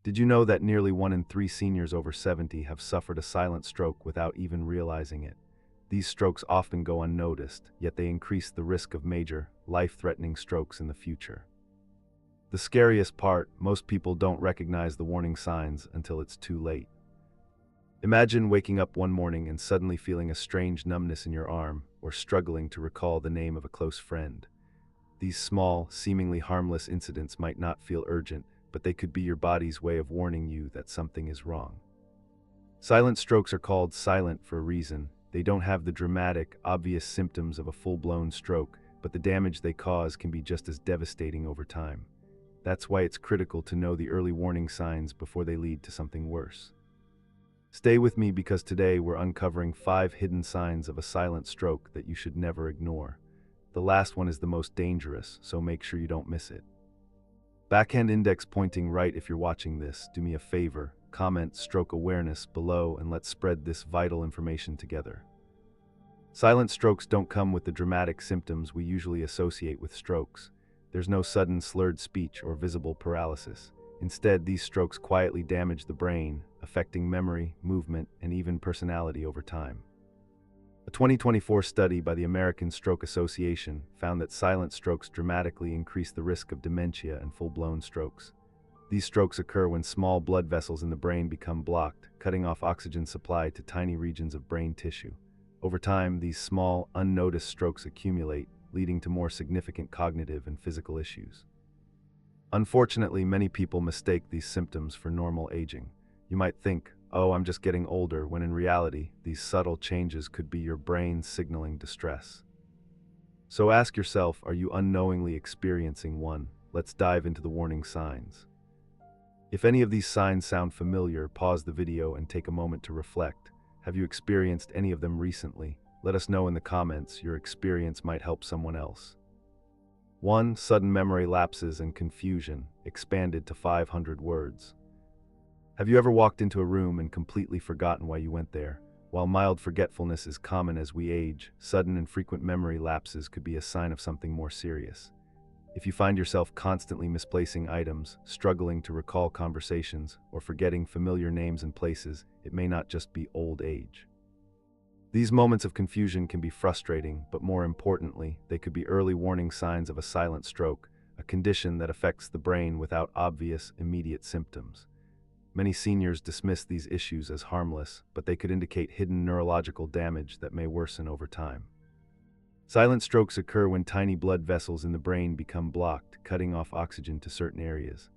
Did you know that nearly 1 in 3 seniors over 70 have suffered a silent stroke without even realizing it? These strokes often go unnoticed, yet they increase the risk of major, life-threatening strokes in the future. The scariest part, most people don't recognize the warning signs until it's too late. Imagine waking up one morning and suddenly feeling a strange numbness in your arm, or struggling to recall the name of a close friend. These small, seemingly harmless incidents might not feel urgent, but they could be your body's way of warning you that something is wrong. Silent strokes are called silent for a reason. They don't have the dramatic, obvious symptoms of a full-blown stroke, but the damage they cause can be just as devastating over time. That's why it's critical to know the early warning signs before they lead to something worse. Stay with me because today we're uncovering 5 hidden signs of a silent stroke that you should never ignore. The last one is the most dangerous, so make sure you don't miss it. Backhand index pointing right if you're watching this. Do me a favor, comment stroke awareness below and let's spread this vital information together. Silent strokes don't come with the dramatic symptoms we usually associate with strokes. There's no sudden slurred speech or visible paralysis. Instead, these strokes quietly damage the brain, affecting memory, movement, and even personality over time. A 2024 study by the American Stroke Association found that silent strokes dramatically increase the risk of dementia and full-blown strokes. These strokes occur when small blood vessels in the brain become blocked, cutting off oxygen supply to tiny regions of brain tissue. Over time, these small, unnoticed strokes accumulate, leading to more significant cognitive and physical issues. Unfortunately, many people mistake these symptoms for normal aging. You might think, "Oh, I'm just getting older," when in reality, these subtle changes could be your brain signaling distress. So ask yourself, are you unknowingly experiencing one? Let's dive into the warning signs. If any of these signs sound familiar, pause the video and take a moment to reflect. Have you experienced any of them recently? Let us know in the comments. Your experience might help someone else. 1. Sudden memory lapses and confusion, expanded to 500 words. Have you ever walked into a room and completely forgotten why you went there? While mild forgetfulness is common as we age, sudden and frequent memory lapses could be a sign of something more serious. If you find yourself constantly misplacing items, struggling to recall conversations, or forgetting familiar names and places, it may not just be old age. These moments of confusion can be frustrating, but more importantly, they could be early warning signs of a silent stroke, a condition that affects the brain without obvious, immediate symptoms. Many seniors dismiss these issues as harmless, but they could indicate hidden neurological damage that may worsen over time. Silent strokes occur when tiny blood vessels in the brain become blocked, cutting off oxygen to certain areas.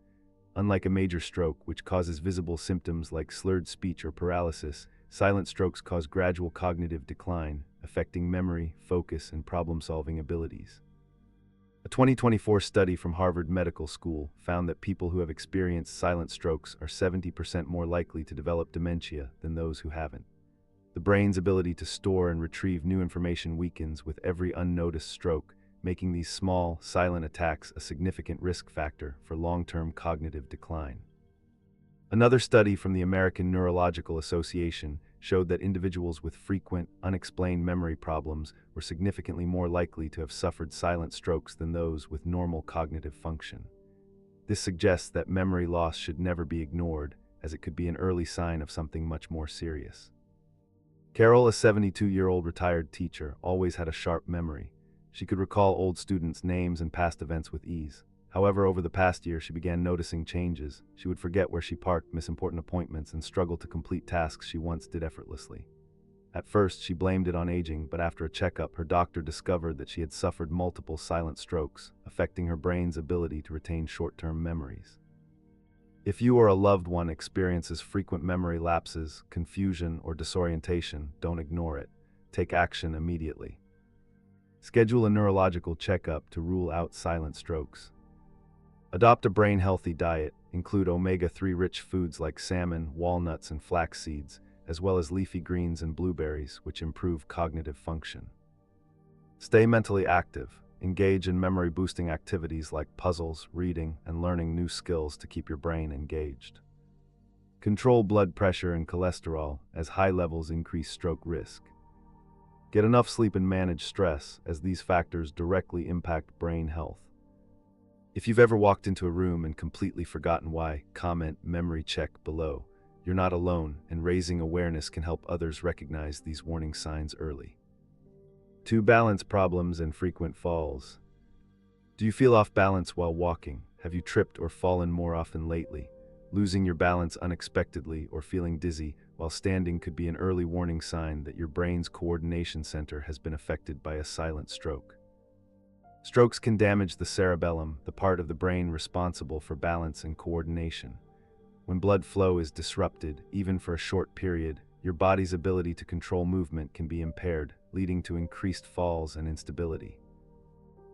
Unlike a major stroke, which causes visible symptoms like slurred speech or paralysis, silent strokes cause gradual cognitive decline, affecting memory, focus, and problem-solving abilities. A 2024 study from Harvard Medical School found that people who have experienced silent strokes are 70% more likely to develop dementia than those who haven't. The brain's ability to store and retrieve new information weakens with every unnoticed stroke, making these small, silent attacks a significant risk factor for long-term cognitive decline. Another study from the American Neurological Association showed that individuals with frequent, unexplained memory problems were significantly more likely to have suffered silent strokes than those with normal cognitive function. This suggests that memory loss should never be ignored, as it could be an early sign of something much more serious. Carol, a 72-year-old retired teacher, always had a sharp memory. She could recall old students' names and past events with ease. However, over the past year, she began noticing changes. She would forget where she parked, miss important appointments, and struggle to complete tasks she once did effortlessly. At first, she blamed it on aging, but after a checkup, her doctor discovered that she had suffered multiple silent strokes, affecting her brain's ability to retain short-term memories. If you or a loved one experiences frequent memory lapses, confusion, or disorientation, don't ignore it. Take action immediately. Schedule a neurological checkup to rule out silent strokes. Adopt a brain-healthy diet. Include omega-3 rich foods like salmon, walnuts, and flax seeds, as well as leafy greens and blueberries, which improve cognitive function. Stay mentally active. Engage in memory-boosting activities like puzzles, reading, and learning new skills to keep your brain engaged. Control blood pressure and cholesterol, as high levels increase stroke risk. Get enough sleep and manage stress, as these factors directly impact brain health. If you've ever walked into a room and completely forgotten why, comment memory check below. You're not alone, and raising awareness can help others recognize these warning signs early. 2. Balance problems and frequent falls. Do you feel off balance while walking? Have you tripped or fallen more often lately? Losing your balance unexpectedly or feeling dizzy while standing could be an early warning sign that your brain's coordination center has been affected by a silent stroke. Strokes can damage the cerebellum, the part of the brain responsible for balance and coordination. When blood flow is disrupted, even for a short period, your body's ability to control movement can be impaired, leading to increased falls and instability.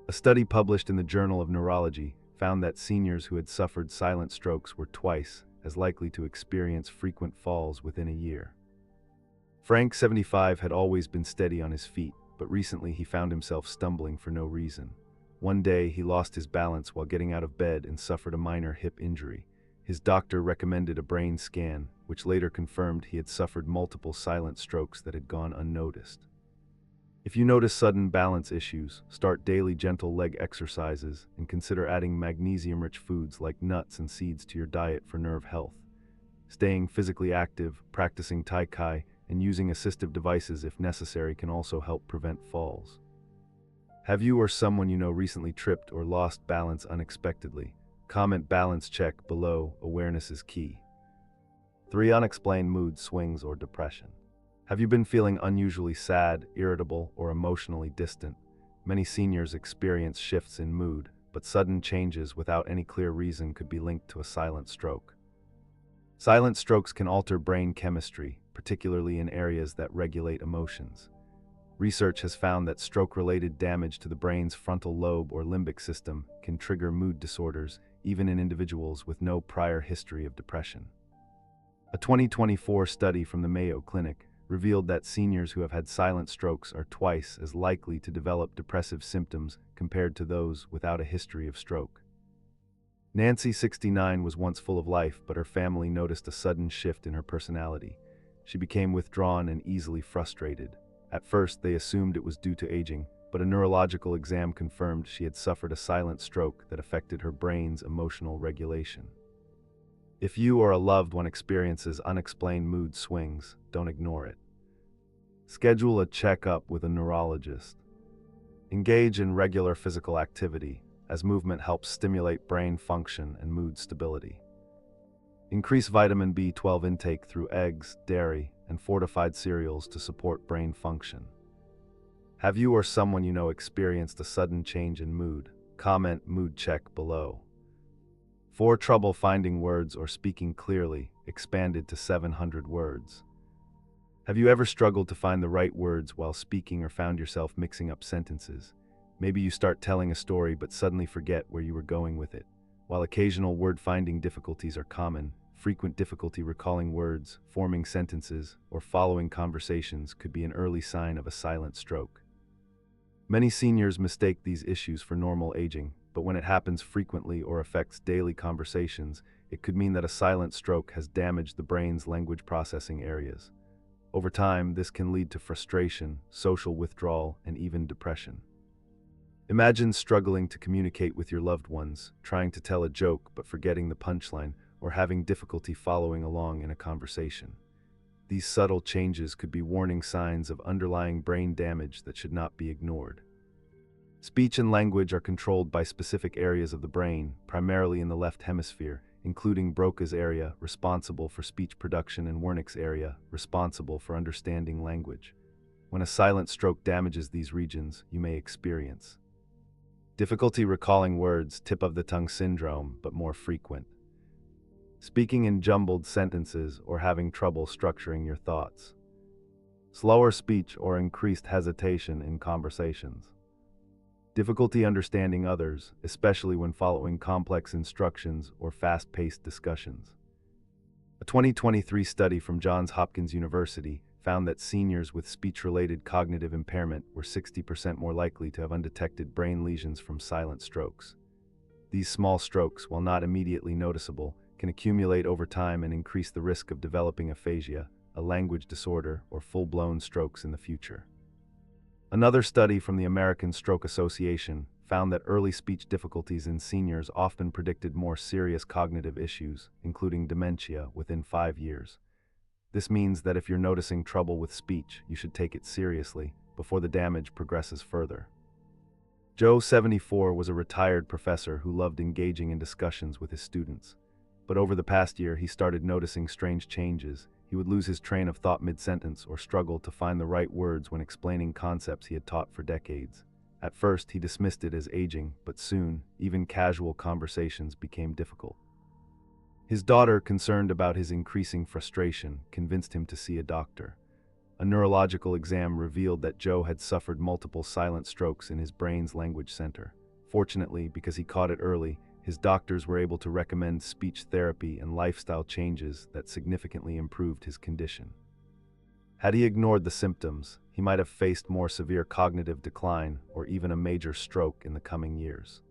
A study published in the Journal of Neurology found that seniors who had suffered silent strokes were twice as likely to experience frequent falls within a year. Frank, 75, had always been steady on his feet, but recently he found himself stumbling for no reason. One day, he lost his balance while getting out of bed and suffered a minor hip injury. His doctor recommended a brain scan, which later confirmed he had suffered multiple silent strokes that had gone unnoticed. If you notice sudden balance issues, start daily gentle leg exercises and consider adding magnesium-rich foods like nuts and seeds to your diet for nerve health. Staying physically active, practicing Tai Chi, and using assistive devices if necessary can also help prevent falls. Have you or someone you know recently tripped or lost balance unexpectedly? Comment balance check below. Awareness is key. 3. Unexplained mood swings or depression. Have you been feeling unusually sad, irritable, or emotionally distant? Many seniors experience shifts in mood, but sudden changes without any clear reason could be linked to a silent stroke. Silent strokes can alter brain chemistry, particularly in areas that regulate emotions. Research has found that stroke-related damage to the brain's frontal lobe or limbic system can trigger mood disorders, even in individuals with no prior history of depression. A 2024 study from the Mayo Clinic revealed that seniors who have had silent strokes are twice as likely to develop depressive symptoms compared to those without a history of stroke. Nancy, 69, was once full of life, but her family noticed a sudden shift in her personality. She became withdrawn and easily frustrated. At first, they assumed it was due to aging, but a neurological exam confirmed she had suffered a silent stroke that affected her brain's emotional regulation. If you or a loved one experiences unexplained mood swings, don't ignore it. Schedule a checkup with a neurologist. Engage in regular physical activity, as movement helps stimulate brain function and mood stability. Increase vitamin B12 intake through eggs, dairy, and fortified cereals to support brain function. Have you or someone you know experienced a sudden change in mood? Comment mood check below. 4. Trouble finding words or speaking clearly, expanded to 700 words. Have you ever struggled to find the right words while speaking or found yourself mixing up sentences? Maybe you start telling a story but suddenly forget where you were going with it. While occasional word-finding difficulties are common, frequent difficulty recalling words, forming sentences, or following conversations could be an early sign of a silent stroke. Many seniors mistake these issues for normal aging, but when it happens frequently or affects daily conversations, it could mean that a silent stroke has damaged the brain's language processing areas. Over time, this can lead to frustration, social withdrawal, and even depression. Imagine struggling to communicate with your loved ones, trying to tell a joke but forgetting the punchline, or having difficulty following along in a conversation. These subtle changes could be warning signs of underlying brain damage that should not be ignored. Speech and language are controlled by specific areas of the brain, primarily in the left hemisphere, including Broca's area, responsible for speech production, and Wernicke's area, responsible for understanding language. When a silent stroke damages these regions, you may experience difficulty recalling words, tip of the tongue syndrome, but more frequent. Speaking in jumbled sentences or having trouble structuring your thoughts. Slower speech or increased hesitation in conversations. Difficulty understanding others, especially when following complex instructions or fast-paced discussions. A 2023 study from Johns Hopkins University found that seniors with speech-related cognitive impairment were 60% more likely to have undetected brain lesions from silent strokes. These small strokes, while not immediately noticeable, can accumulate over time and increase the risk of developing aphasia, a language disorder, or full-blown strokes in the future. Another study from the American Stroke Association found that early speech difficulties in seniors often predicted more serious cognitive issues, including dementia, within 5 years. This means that if you're noticing trouble with speech, you should take it seriously before the damage progresses further. Joe, 74, was a retired professor who loved engaging in discussions with his students. But over the past year, he started noticing strange changes. He would lose his train of thought mid-sentence or struggle to find the right words when explaining concepts he had taught for decades. At first, he dismissed it as aging, but soon, even casual conversations became difficult. His daughter, concerned about his increasing frustration, convinced him to see a doctor. A neurological exam revealed that Joe had suffered multiple silent strokes in his brain's language center. Fortunately, because he caught it early, his doctors were able to recommend speech therapy and lifestyle changes that significantly improved his condition. Had he ignored the symptoms, he might have faced more severe cognitive decline or even a major stroke in the coming years.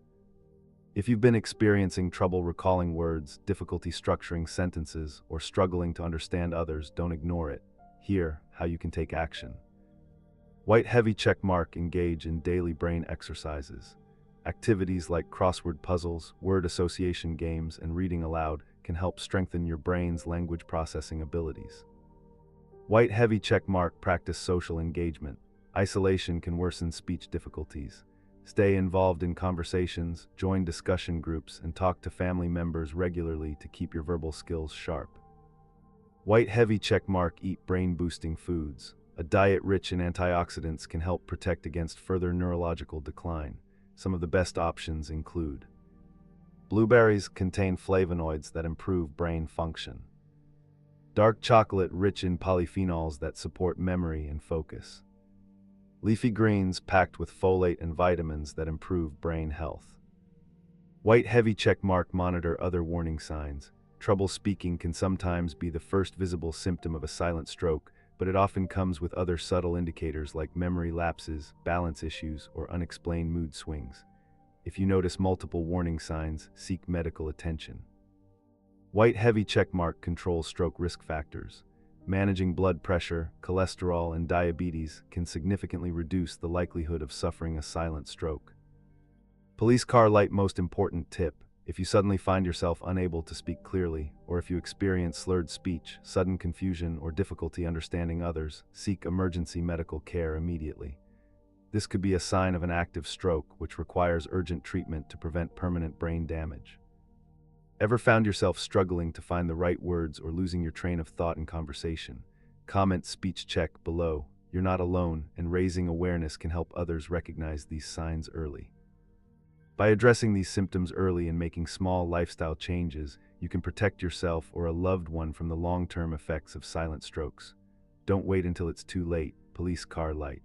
If you've been experiencing trouble recalling words, difficulty structuring sentences, or struggling to understand others, don't ignore it. Here, how you can take action. White heavy check mark. Engage in daily brain exercises. Activities like crossword puzzles, word association games, and reading aloud can help strengthen your brain's language processing abilities. White heavy check mark. Practice social engagement. Isolation can worsen speech difficulties. Stay involved in conversations, join discussion groups, and talk to family members regularly to keep your verbal skills sharp. White heavy check mark. Eat brain-boosting foods. A diet rich in antioxidants can help protect against further neurological decline. Some of the best options include: blueberries contain flavonoids that improve brain function. Dark chocolate rich in polyphenols that support memory and focus. Leafy greens packed with folate and vitamins that improve brain health. White heavy check mark. Monitor other warning signs. Trouble speaking can sometimes be the first visible symptom of a silent stroke, but it often comes with other subtle indicators like memory lapses, balance issues, or unexplained mood swings. If you notice multiple warning signs, seek medical attention. White heavy check mark. Controls stroke risk factors. Managing blood pressure, cholesterol, and diabetes can significantly reduce the likelihood of suffering a silent stroke. Police car light. Most important tip: if you suddenly find yourself unable to speak clearly, or if you experience slurred speech, sudden confusion, or difficulty understanding others, seek emergency medical care immediately. This could be a sign of an active stroke, which requires urgent treatment to prevent permanent brain damage. Ever found yourself struggling to find the right words or losing your train of thought in conversation? Comment speech check below. You're not alone, and raising awareness can help others recognize these signs early. By addressing these symptoms early and making small lifestyle changes, you can protect yourself or a loved one from the long-term effects of silent strokes. Don't wait until it's too late. Police car light.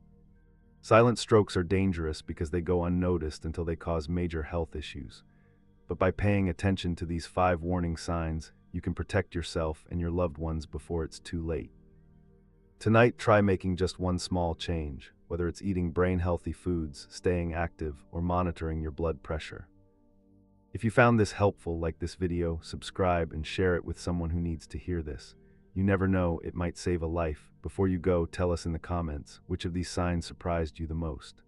Silent strokes are dangerous because they go unnoticed until they cause major health issues. But by paying attention to these 5 warning signs, you can protect yourself and your loved ones before it's too late. Tonight, try making just one small change, whether it's eating brain-healthy foods, staying active, or monitoring your blood pressure. If you found this helpful, like this video, subscribe, and share it with someone who needs to hear this. You never know, it might save a life. Before you go, tell us in the comments which of these signs surprised you the most.